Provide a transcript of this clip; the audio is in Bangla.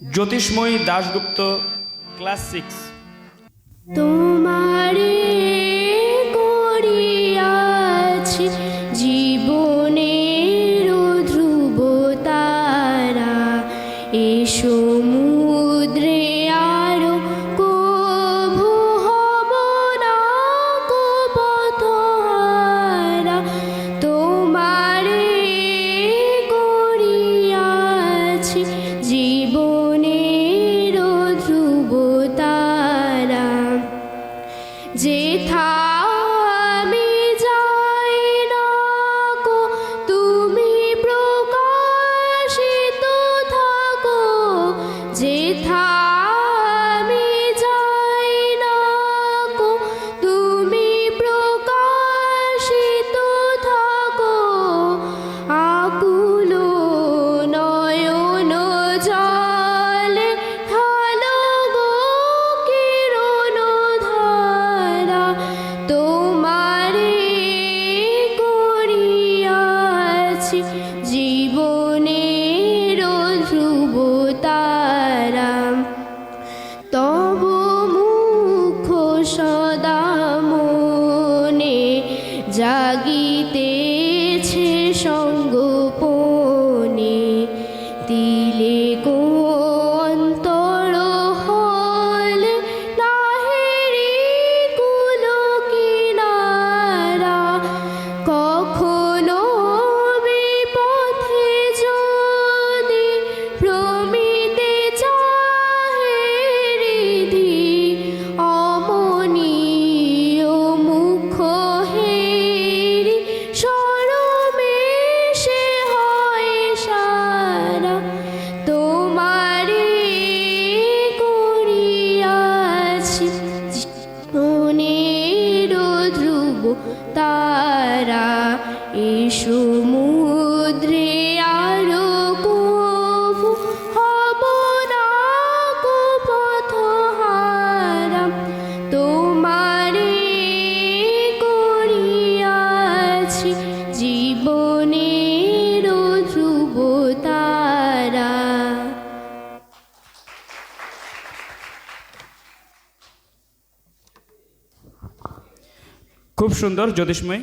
জ্যোতিষ্ময়ী দাশগুপ্ত, ক্লাস 6। তোমারে করিয়াছি জীবনের ধ্রুব তারা, এ সমুদ্রে আরো কভু হব না কো পথহারা। তোমারে করিয়াছি জীবনের ধ্রুব তারা, যেথা আমি যাই না কো তুমি প্রকাশিত থাকো, যেথা আমি যাই না কো তুমি প্রকাশিত থাকো। আকুল নয়ন জলে ঢালো গো কিরণ ধারা, তোমারে করিয়াছি জীবনের ধ্রুব তারা। তব মুখ সদা মনে জাগিতেছে সঙ্গোপনে, দিলে কো অন্তর হলে নাহেরি কুল কিনারা। কখনো বিপথে যদি ভ্রমিতে চাহে হৃদি, অমনীয় মুখ হেরি সরমেশে হয় সারা। তোমারে করিয়াছি জীবনের ধ্রুব তারা, এ সমুদ্রে আরো কভু হব না কো পথহারা। তোমারে করিয়াছি জীবনের ধ্রুব তারা। খুব সুন্দর জ্যোতিষ্ময়ী।